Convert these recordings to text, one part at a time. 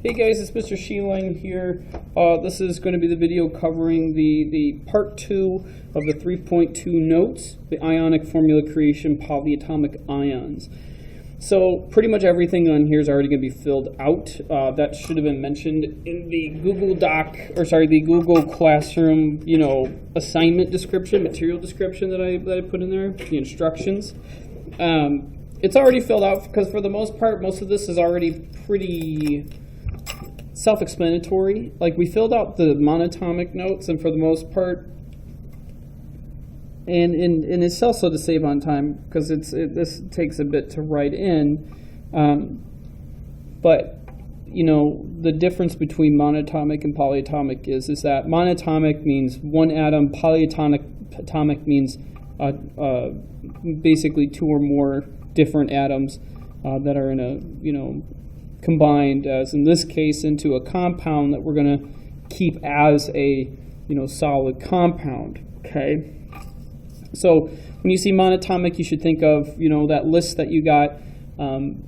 Hey guys, it's Mr. Sheeline here. This is going to be the video covering the part 2 of the 3.2 notes, the ionic formula creation polyatomic ions. So pretty much everything on here is already going to be filled out. That should have been mentioned in the Google Doc, or sorry, the Google Classroom, assignment description, material description that I put in there, the instructions. It's already filled out because for the most part, most of this is already pretty self-explanatory. Like we filled out the monatomic notes, and for the most part, and it's also to save on time because this takes a bit to write in. But the difference between monatomic and polyatomic is that monatomic means one atom, polyatomic means basically two or more different atoms that are in a combined, as in this case, into a compound that we're going to keep as a solid compound. Okay, so when you see monatomic, you should think of that list that you got on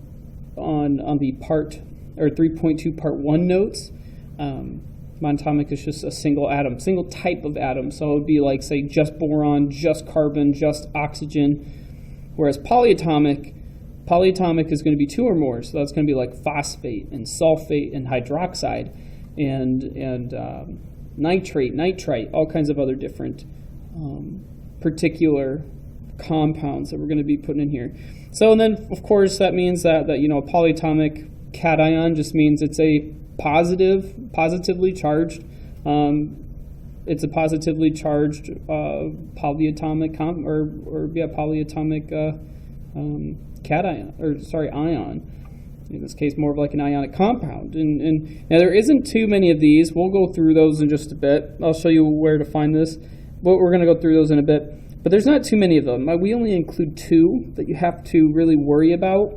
the part or 3.2 part 1 notes. Monatomic is just a single atom, single type of atom. So it would be like, say, just boron, just carbon, just oxygen. Whereas polyatomic is going to be two or more, so that's going to be like phosphate and sulfate and hydroxide and nitrate, nitrite, all kinds of other different particular compounds that we're going to be putting in here. So, and then of course that means that a polyatomic cation just means it's a positively charged. It's a positively charged polyatomic polyatomic cation, ion. In this case, more of like an ionic compound. And now there isn't too many of these. We'll go through those in just a bit. I'll show you where to find this. But we're going to go through those in a bit. But there's not too many of them. We only include 2 that you have to really worry about.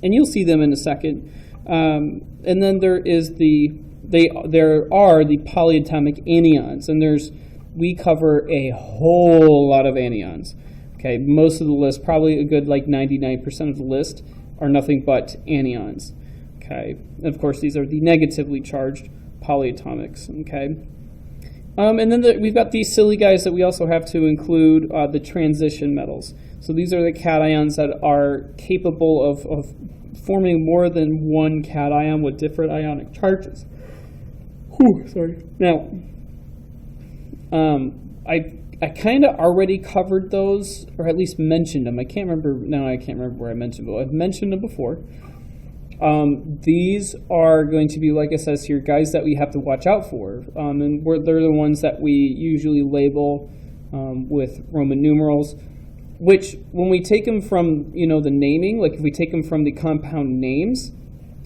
And you'll see them in a second. And then there is there are the polyatomic anions. And we cover a whole lot of anions. Okay, most of the list, probably a good like 99% of the list, are nothing but anions. Okay, and of course these are the negatively charged polyatomics. Okay, and then we've got these silly guys that we also have to include, the transition metals. So these are the cations that are capable of forming more than one cation with different ionic charges. Whew, sorry. Now, I kind of already covered those, or at least mentioned them. I can't remember where I mentioned them, but I've mentioned them before. These are going to be, like it says here, guys that we have to watch out for. And they're the ones that we usually label with Roman numerals, which when we take them from, the naming, like if we take them from the compound names,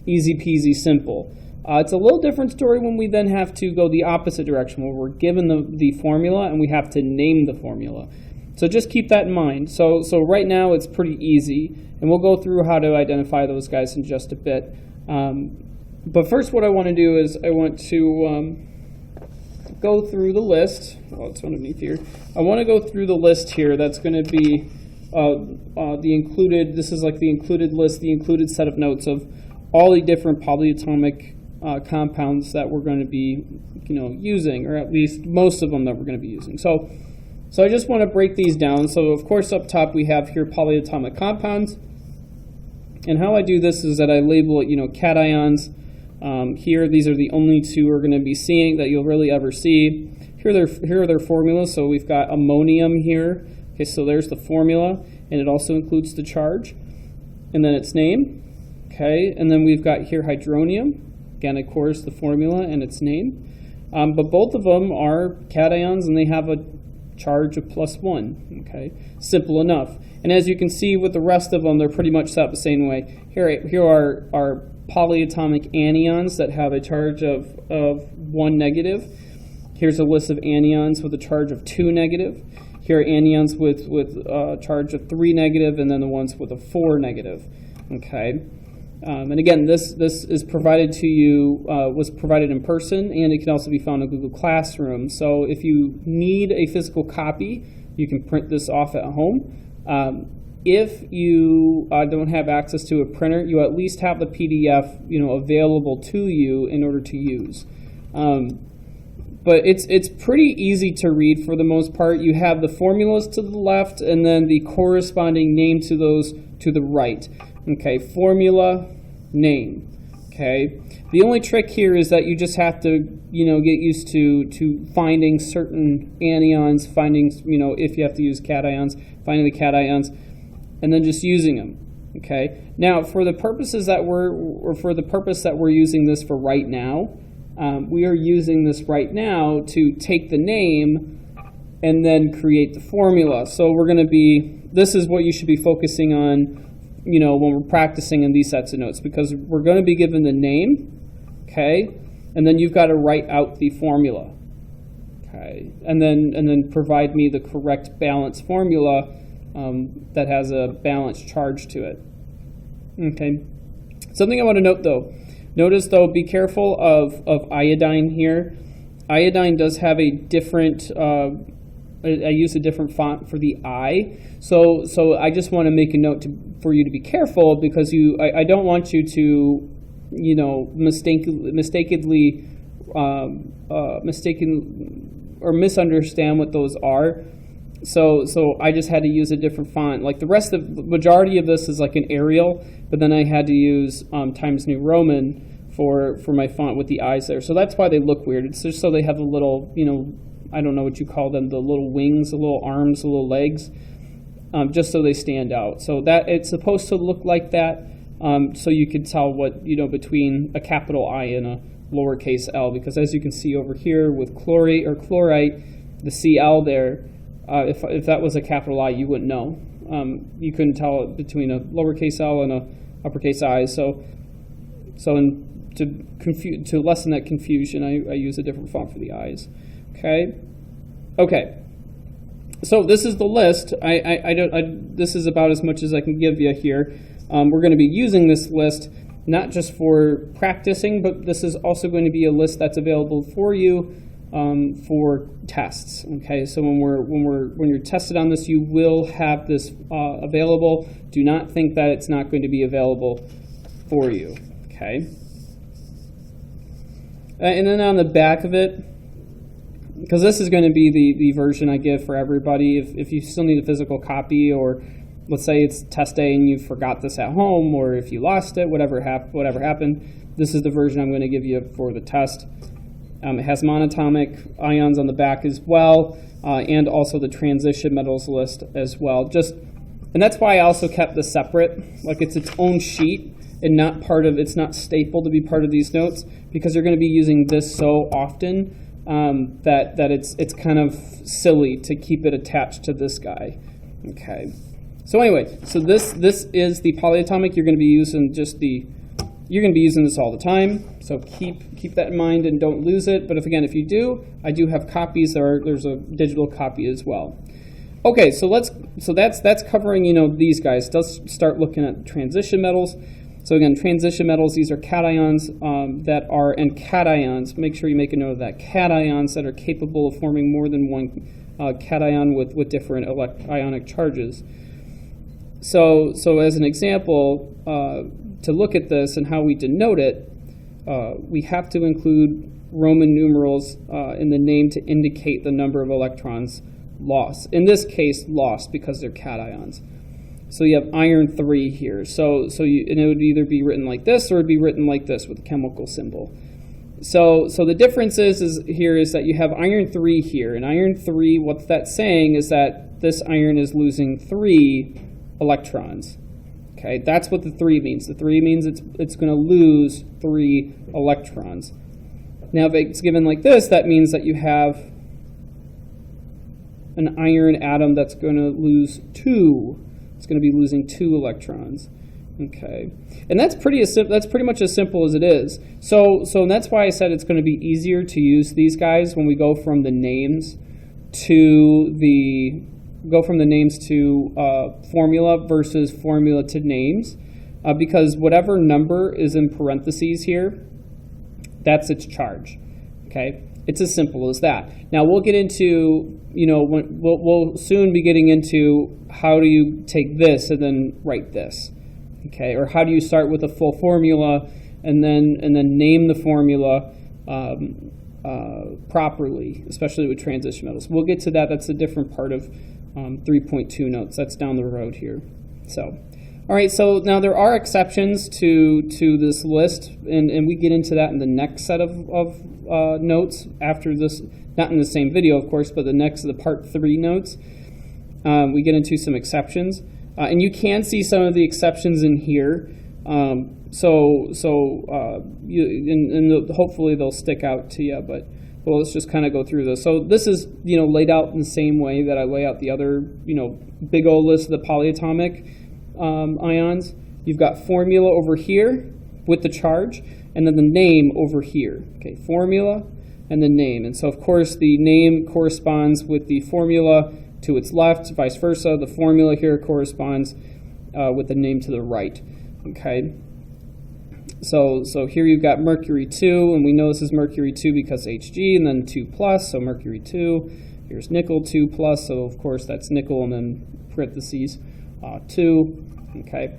easy peasy simple. It's a little different story when we then have to go the opposite direction, where we're given the formula and we have to name the formula. So just keep that in mind. So right now it's pretty easy, and we'll go through how to identify those guys in just a bit. But first what I want to do is I want to go through the list. Oh, it's underneath here. I want to go through the list here. That's going to be the included, this is like the included list, the included set of notes of all the different polyatomic compounds that we're going to be, using, or at least most of them that we're going to be using. So I just want to break these down. So of course up top we have here polyatomic compounds, and how I do this is that I label it, cations. Here, these are the only 2 we're going to be seeing that you'll really ever see. Here are their formulas. So we've got ammonium here. Okay, so there's the formula, and it also includes the charge, and then its name. Okay, and then we've got here hydronium. Again, of course, the formula and its name. But both of them are cations, and they have a charge of +1. Okay, simple enough. And as you can see with the rest of them, they're pretty much set up the same way. Here are polyatomic anions that have a charge of 1 negative. Here's a list of anions with a charge of 2 negative. Here are anions with a charge of 3 negative, and then the ones with a 4 negative. Okay. And again, this is provided to you, was provided in person, and it can also be found in Google Classroom. So if you need a physical copy, you can print this off at home. if you don't have access to a printer, you at least have the PDF, available to you in order to use. But it's pretty easy to read for the most part. You have the formulas to the left and then the corresponding name to those to the right. Okay, formula, name. Okay, the only trick here is that you just have to, get used to finding certain anions, finding, if you have to use cations, finding the cations, and then just using them. Okay, now for the purposes that for the purpose that we're using this for right now, we are using this right now to take the name and then create the formula. So we're going to be, this is what you should be focusing on, when we're practicing in these sets of notes, because we're going to be given the name, okay, and then you've got to write out the formula, okay, and then provide me the correct balance formula that has a balanced charge to it. Okay, something I want to note though. Notice though, be careful of iodine here. Iodine does have a different, I use a different font for the I. So I just want to make a note for you to be careful, because I don't want you to, mistakenly misunderstand what those are. So I just had to use a different font. Like the majority of this is like an Arial, but then I had to use Times New Roman for my font with the eyes there. So that's why they look weird. It's just so they have a little, I don't know what you call them, the little wings, the little arms, the little legs, just so they stand out. So that it's supposed to look like that, so you can tell what, between a capital I and a lowercase l, because as you can see over here with chlorate or chlorite, the CL there, if that was a capital I, you wouldn't know. You couldn't tell between a lowercase l and a uppercase I. So to lessen that confusion, I use a different font for the I's. Okay. So this is the list. This is about as much as I can give you here. We're going to be using this list not just for practicing, but this is also going to be a list that's available for you for tests. Okay, so when you're tested on this, you will have this available. Do not think that it's not going to be available for you. Okay, and then on the back of it, because this is going to be the version I give for everybody. If you still need a physical copy, or let's say it's test day and you forgot this at home, or if you lost it, whatever happened, this is the version I'm going to give you for the test. It has monatomic ions on the back as well, and also the transition metals list as well. And that's why I also kept this separate, like it's its own sheet and not part of. It's not stapled to be part of these notes, because you're going to be using this so often that it's kind of silly to keep it attached to this guy. Okay. So anyway, so this is the polyatomic. You're going to be using you're going to be using this all the time. So keep that in mind and don't lose it. But if you do, I do have copies. There's a digital copy as well. Okay, so that's covering these guys. Let's start looking at transition metals. So again, transition metals, these are cations and cations. Make sure you make a note of that. Cations that are capable of forming more than one cation with different ionic charges. So as an example, to look at this and how we denote it, we have to include Roman numerals in the name to indicate the number of electrons lost. In this case, lost because they're cations. So you have iron 3 here. And it would either be written like this or it would be written like this with a chemical symbol. So the difference is that you have iron 3 here. And iron 3, what that's saying is that this iron is losing 3 electrons. Okay, that's what the 3 means. The 3 means it's going to lose 3 electrons. Now, if it's given like this, that means that you have an iron atom that's going to lose 2. It's going to be losing 2 electrons. Okay, and that's pretty much as simple as it is. So that's why I said it's going to be easier to use these guys when we go from the names to formula versus formula to names, because whatever number is in parentheses here, that's its charge. Okay, It's as simple as that. Now we'll get into, we'll soon be getting into how do you take this and then write this, okay? Or how do you start with a full formula and then name the formula properly, especially with transition metals. We'll get to that. That's a different part of 3.2 notes. That's down the road here. So, all right. So now there are exceptions to this list, and we get into that in the next set of notes after this. Not in the same video, of course, but the part 3 notes. We get into some exceptions, and you can see some of the exceptions in here. Hopefully they'll stick out to you, but well, let's just kind of go through this. So this is, laid out in the same way that I lay out the other, big old list of the polyatomic ions. You've got formula over here with the charge, and then the name over here. Okay, formula and the name. And so, of course, the name corresponds with the formula to its left, vice versa. The formula here corresponds with the name to the right. Okay. So here you've got mercury 2, and we know this is mercury 2 because Hg, and then 2 plus, so mercury 2. Here's nickel 2 plus, so of course that's nickel, and then parentheses 2. Okay,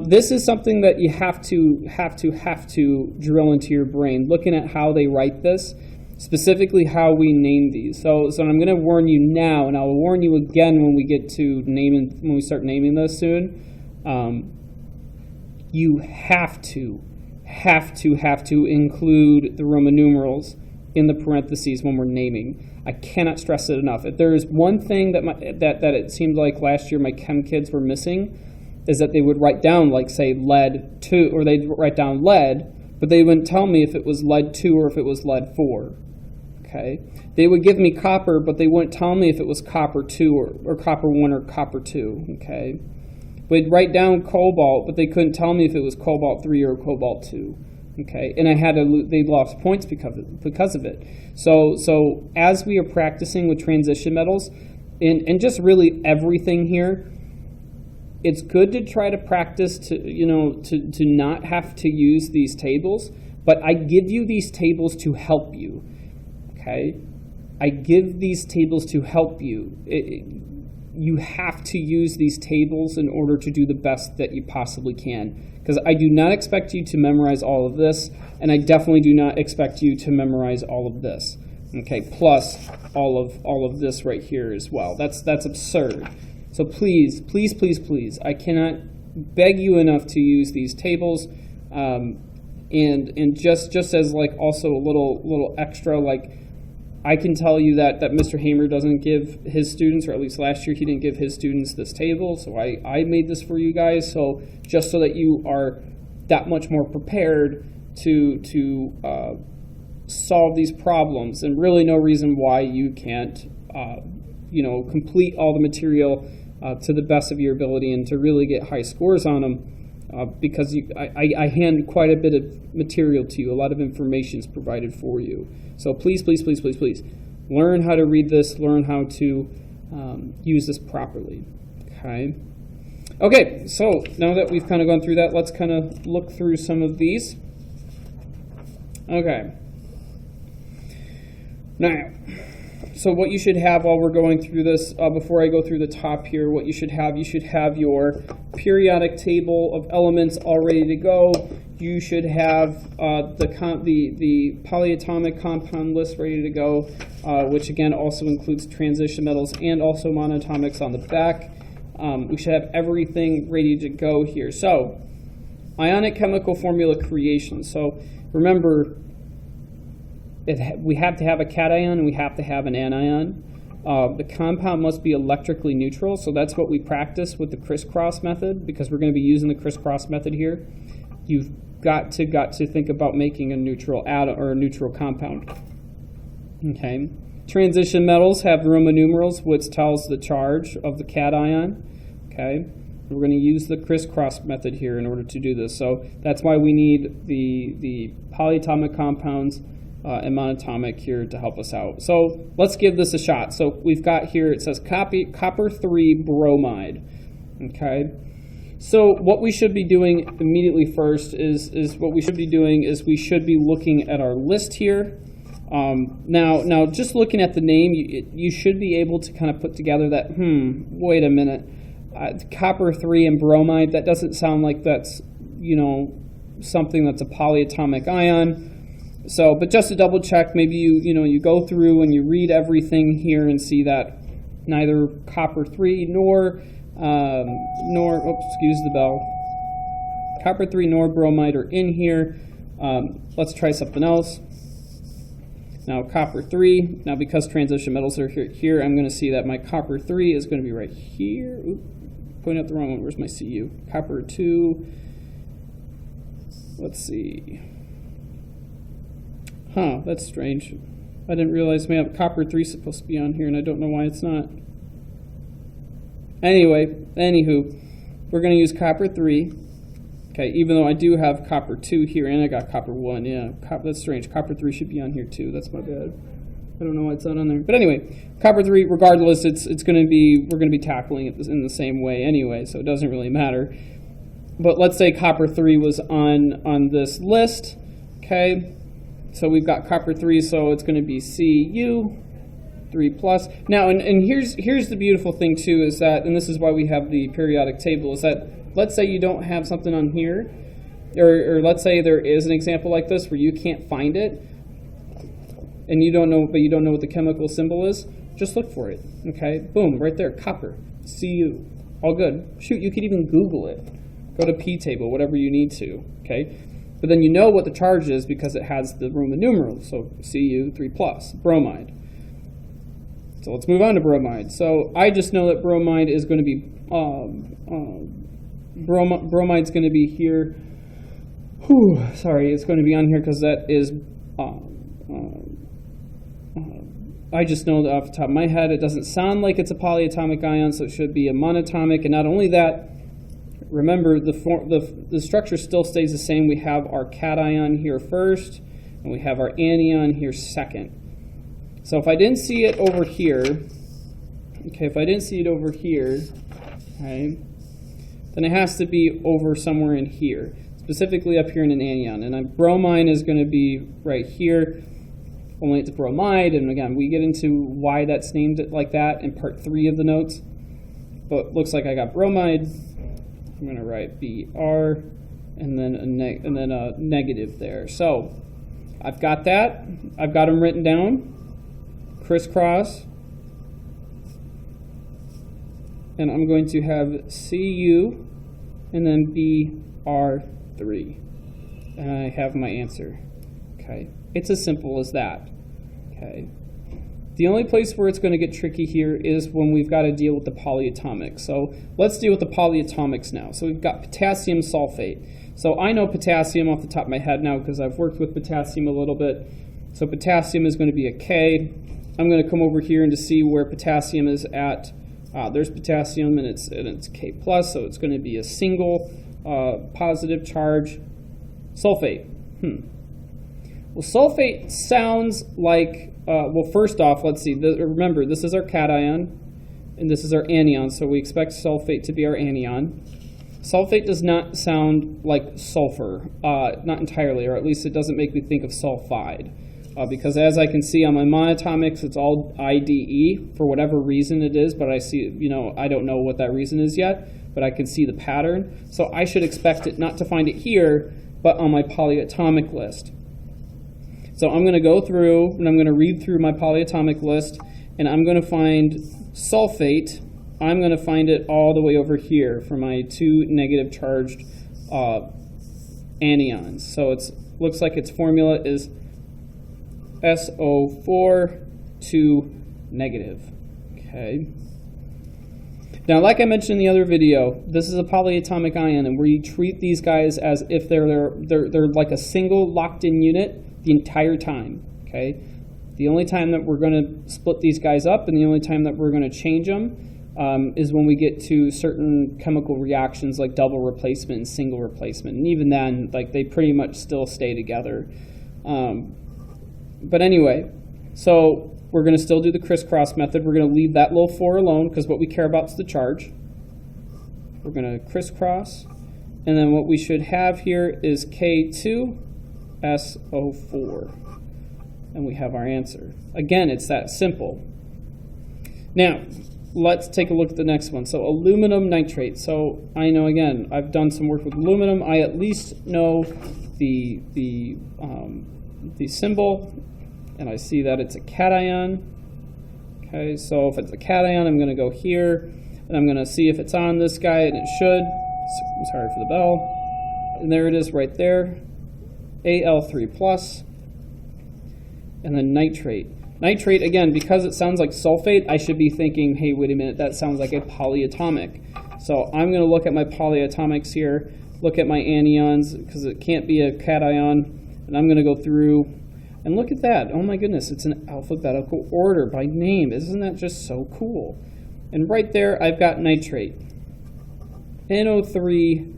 this is something that you have to drill into your brain, looking at how they write this, specifically how we name these. So I'm going to warn you now, and I'll warn you again when we get to when we start naming this soon. You have to include the Roman numerals in the parentheses when we're naming. I cannot stress it enough. If there is one thing that it seemed like last year my chem kids were missing, is that they would write down, like, say, lead 2, or they'd write down lead, but they wouldn't tell me if it was lead 2 or if it was lead 4. Okay? They would give me copper, but they wouldn't tell me if it was copper 2 or copper 1 or copper 2. Okay? We'd write down cobalt, but they couldn't tell me if it was cobalt 3 or cobalt 2. Okay, and they lost points because of it. So as we are practicing with transition metals, and just really everything here, it's good to try to practice to not have to use these tables. But I give you these tables to help you. Okay, I give these tables to help you. You have to use these tables in order to do the best that you possibly can. Because I do not expect you to memorize all of this, and I definitely do not expect you to memorize all of this. Okay, plus all of this right here as well. That's absurd. So please, I cannot beg you enough to use these tables. And just as like also a little extra, like, I can tell you that Mr. Hamer doesn't give his students, or at least last year he didn't give his students this table, so I made this for you guys, so just so that you are that much more prepared to solve these problems, and really no reason why you can't complete all the material to the best of your ability and to really get high scores on them. Because I hand quite a bit of material to you. A lot of information is provided for you. So please, learn how to read this. Learn how to use this properly. Okay, so now that we've kind of gone through that, let's kind of look through some of these. Okay. Now, so what you should have while we're going through this, before I go through the top here, what you should have your periodic table of elements all ready to go. You should have the polyatomic compound list ready to go, which again also includes transition metals and also monatomics on the back. We should have everything ready to go here. So, ionic chemical formula creation. So remember, we have to have a cation and we have to have an anion. The compound must be electrically neutral, so that's what we practice with the crisscross method, because we're going to be using the crisscross method here. You've got to think about making a neutral atom or a neutral compound. Okay. Transition metals have Roman numerals, which tells the charge of the cation. Okay. We're going to use the crisscross method here in order to do this. So that's why we need the polyatomic compounds and monatomic here to help us out. So let's give this a shot. So we've got here, it says copper 3 bromide. Okay. So what we should be doing immediately first is we should be looking at our list here. Now, just looking at the name, you should be able to kind of put together that, wait a minute, copper 3 and bromide, that doesn't sound like that's, something that's a polyatomic ion. So, but just to double check, maybe you go through and you read everything here and see that neither copper 3 nor excuse the bell, copper 3 nor bromide are in here. Let's try something else. Now copper 3, now because transition metals are here, I'm going to see that my copper 3 is going to be right here. Oop, pointing out the wrong one. Where's my Cu? Copper 2, let's see. Huh, that's strange. I didn't realize my copper 3 is supposed to be on here, and I don't know why it's not. Anywho, we're going to use copper 3. Okay, even though I do have copper 2 here, and I got copper 1. Yeah, that's strange. Copper 3 should be on here too. That's my bad. I don't know why it's not on there. But anyway, copper 3, regardless, it's going to be, we're going to be tackling it in the same way anyway, so it doesn't really matter. But let's say copper 3 was on this list. Okay. So we've got copper 3, so it's going to be Cu 3+. Now, and here's the beautiful thing too, is that, and this is why we have the periodic table, is that let's say you don't have something on here, or let's say there is an example like this where you can't find it, and you don't know what the chemical symbol is. Just look for it. Okay, boom, right there, copper, Cu, all good. Shoot, you could even Google it. Go to P table, whatever you need to. Okay. But then you know what the charge is because it has the Roman numerals, so Cu 3+, bromide. So let's move on to bromide. So I just know that bromide is going to be, bromide's going to be here. It's going to be on here because that is, I just know that off the top of my head, it doesn't sound like it's a polyatomic ion, so it should be a monatomic, and not only that, remember, the structure still stays the same. We have our cation here first, and we have our anion here second. So if I didn't see it over here, okay, okay, then it has to be over somewhere in here, specifically up here in an anion. And bromine is going to be right here, only it's bromide. And again, we get into why that's named it like that in part 3 of the notes. But looks like I got bromide. I'm going to write Br and then a negative there. So I've got that. I've got them written down. Crisscross. And I'm going to have Cu and then Br3. And I have my answer. Okay. It's as simple as that. Okay. The only place where it's going to get tricky here is when we've got to deal with the polyatomics. So let's deal with the polyatomics now. So we've got potassium sulfate. So I know potassium off the top of my head now because I've worked with potassium a little bit. So potassium is going to be a K. I'm going to come over here and to see where potassium is at. There's potassium and it's K+, so it's going to be a single positive charge. Sulfate. Well, sulfate sounds like, well, first off, let's see. Remember, this is our cation, and this is our anion, so we expect sulfate to be our anion. Sulfate does not sound like sulfur, not entirely, or at least it doesn't make me think of sulfide, because as I can see on my monatomics, it's all IDE for whatever reason it is, but I see, I don't know what that reason is yet, but I can see the pattern. So I should expect it not to find it here, but on my polyatomic list. So I'm going to go through and I'm going to read through my polyatomic list, and I'm going to find sulfate. I'm going to find it all the way over here for my 2 negative charged anions. So it looks like its formula is SO4 2 negative. Okay. Now, like I mentioned in the other video, this is a polyatomic ion, and we treat these guys as if they're like a single locked-in unit the entire time. Okay. The only time that we're going to split these guys up, and the only time that we're going to change them, is when we get to certain chemical reactions like double replacement and single replacement, and even then, like, they pretty much still stay together. But anyway, so we're going to still do the crisscross method. We're going to leave that little 4 alone because what we care about is the charge. We're going to crisscross, and then what we should have here is K2SO4. and we have our answer. Again, it's that simple. Now, let's take a look at the next one. So aluminum nitrate. So I know, again, I've done some work with aluminum. I at least know the symbol, and I see that it's a cation. Okay, so if it's a cation, I'm going to go here, and I'm going to see if it's on this guy, and it should. Sorry for the bell. And there it is right there, Al3+, and then nitrate. Nitrate, again, because it sounds like sulfate, I should be thinking, hey, wait a minute, that sounds like a polyatomic. So I'm going to look at my polyatomics here, look at my anions, because it can't be a cation, and I'm going to go through and look at that. Oh my goodness, it's in alphabetical order by name. Isn't that just so cool? And right there, I've got nitrate. NO3,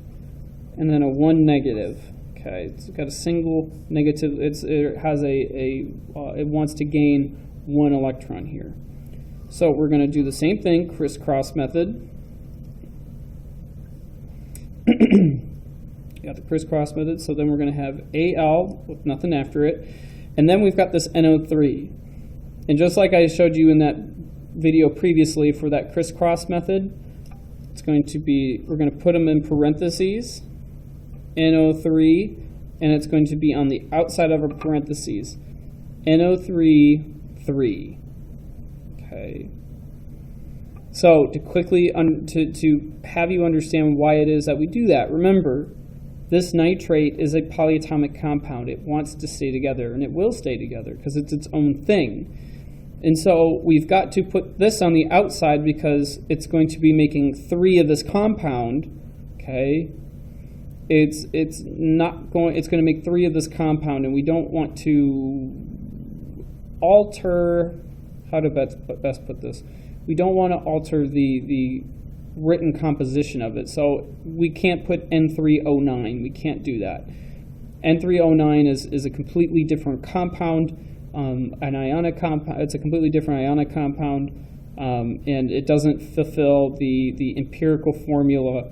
and then a 1 negative. Okay, it's got a single negative. It has it wants to gain 1 electron here. So we're going to do the same thing, crisscross method. Got the crisscross method. So then we're going to have Al with nothing after it, and then we've got this NO3. And just like I showed you in that video previously for that crisscross method, it's going to be, we're going to put them in parentheses, NO3, and it's going to be on the outside of our parentheses, NO3, 3. Okay. So to quickly, to have you understand why it is that we do that, remember, this nitrate is a polyatomic compound. It wants to stay together, and it will stay together because it's its own thing. And so we've got to put this on the outside because it's going to be making 3 of this compound. Okay, it's going to make 3 of this compound, and we don't want to alter. How to best put this? We don't want to alter the written composition of it. So we can't put N3O9. We can't do that. N3O9 is a completely different compound. An ionic compound. It's a completely different ionic compound, and it doesn't fulfill the empirical formula,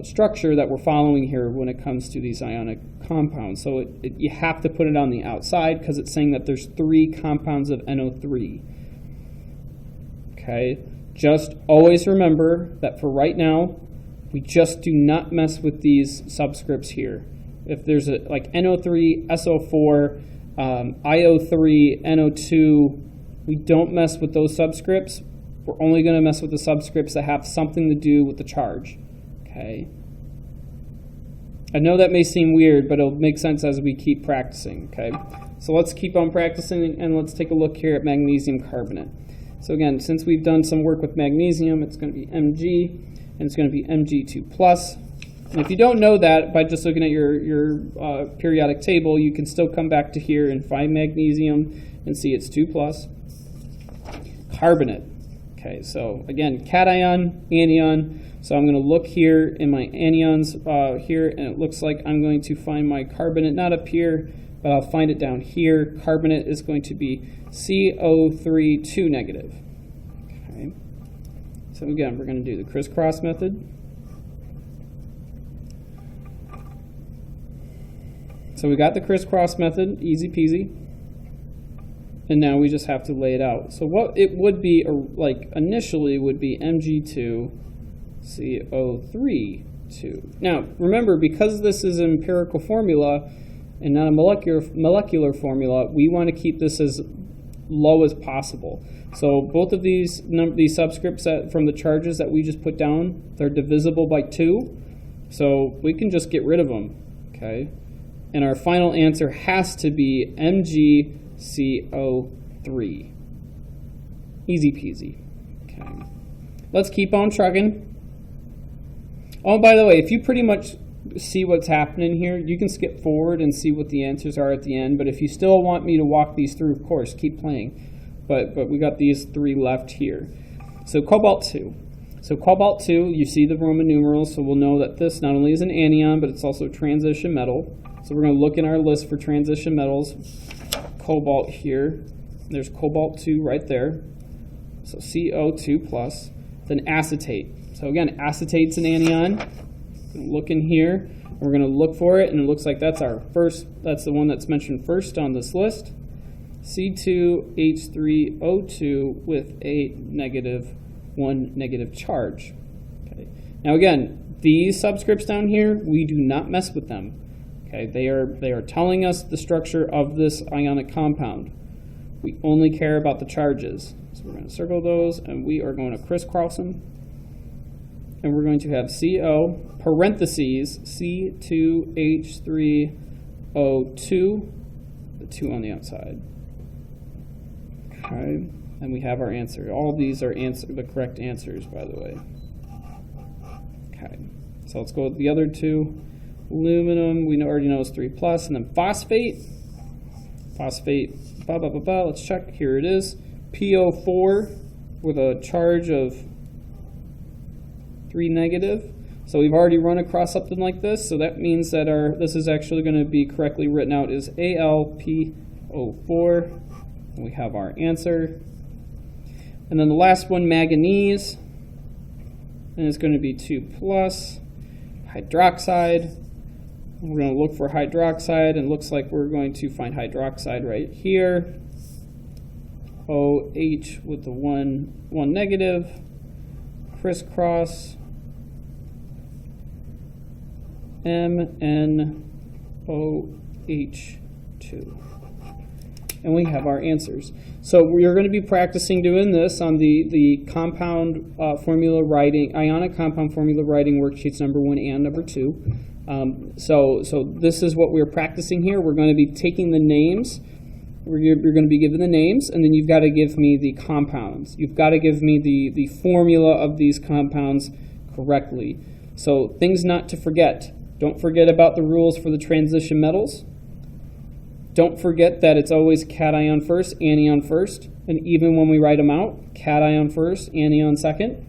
structure that we're following here when it comes to these ionic compounds. So you have to put it on the outside because it's saying that there's 3 compounds of NO3. Okay, just always remember that for right now, we just do not mess with these subscripts here. If there's like NO3, SO4, IO3, NO2, we don't mess with those subscripts. We're only going to mess with the subscripts that have something to do with the charge. Okay. I know that may seem weird, but it'll make sense as we keep practicing. Okay. So let's keep on practicing, and let's take a look here at magnesium carbonate. So again, since we've done some work with magnesium, it's going to be Mg, and it's going to be Mg2+. And if you don't know that by just looking at your periodic table, you can still come back to here and find magnesium and see it's 2+. Carbonate. Okay, so again, cation, anion. So I'm going to look here in my anions here, and it looks like I'm going to find my carbonate, not up here, but I'll find it down here. Carbonate is going to be CO3, 2 negative. Okay. So again, we're going to do the crisscross method. So we got the crisscross method, easy peasy. And now we just have to lay it out. So what it would be, like initially, would be Mg2, CO3, 2. Now, remember, because this is an empirical formula and not a molecular formula, we want to keep this as low as possible. So both of these subscripts from the charges that we just put down, they're divisible by 2. So we can just get rid of them, okay? And our final answer has to be MgCO3. Easy peasy. Okay. Let's keep on trucking. Oh, by the way, if you pretty much see what's happening here, you can skip forward and see what the answers are at the end. But if you still want me to walk these through, of course, keep playing. But we got these 3 left here. So cobalt-2. So cobalt-2, you see the Roman numerals, so we'll know that this not only is an anion, but it's also a transition metal. So we're going to look in our list for transition metals. Cobalt here. There's cobalt-2 right there. So CO2+. Then acetate. So again, acetate's an anion. Look in here. We're going to look for it, and it looks like that's our first, that's the one that's mentioned first on this list. C2H3O2 with a -1 negative charge. Okay. Now again, these subscripts down here, we do not mess with them. Okay, they are telling us the structure of this ionic compound. We only care about the charges. So we're going to circle those, and we are going to crisscross them. And we're going to have CO, parentheses, C2H3O2, the 2 on the outside. Okay, and we have our answer. All of these are the correct answers, by the way. Okay, so let's go with the other two. Aluminum, we already know is 3+, and then phosphate. Phosphate, let's check. Here it is. PO4 with a charge of 3 negative. So we've already run across something like this, so that means that this is actually going to be correctly written out as AlPO4. And we have our answer. And then the last one, manganese, and it's going to be 2+. Hydroxide. We're going to look for hydroxide, and it looks like we're going to find hydroxide right here. OH with the 1 negative, crisscross, MnOH2. And we have our answers. So we're going to be practicing doing this on the compound formula writing, ionic compound formula writing worksheets number 1 and number 2. So this is what we're practicing here. We're going to be taking the names. You're going to be given the names, and then you've got to give me the compounds. You've got to give me the formula of these compounds correctly. So things not to forget. Don't forget about the rules for the transition metals. Don't forget that it's always cation first, anion first. And even when we write them out, cation first, anion second.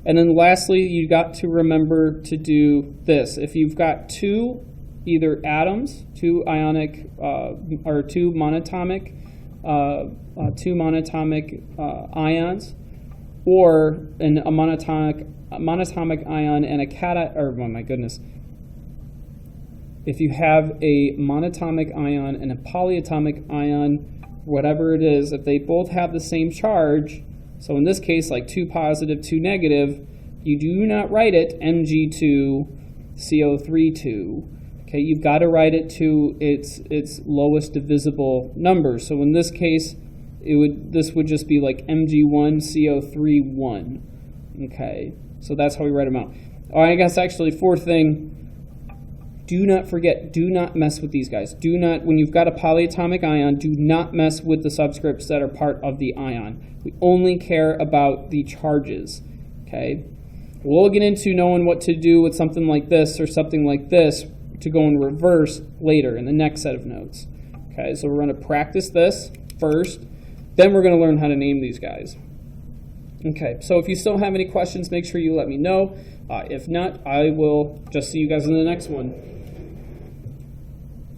And then lastly, you got to remember to do this. If you've got two either atoms, two ionic or two monatomic ions, or a monatomic ion and a cation, or oh my goodness. If you have a monatomic ion and a polyatomic ion, whatever it is, if they both have the same charge, so in this case, like 2 positive, 2 negative, you do not write it Mg2CO32. Okay, you've got to write it to its lowest divisible number. So in this case, this would just be like Mg1CO31. Okay, so that's how we write them out. Oh, I guess actually fourth thing. Do not forget, do not mess with these guys. Do not, when you've got a polyatomic ion, do not mess with the subscripts that are part of the ion. We only care about the charges, okay? We'll get into knowing what to do with something like this or something like this to go in reverse later in the next set of notes. Okay, so we're going to practice this first, then we're going to learn how to name these guys. Okay, so if you still have any questions, make sure you let me know. If not, I will just see you guys in the next one.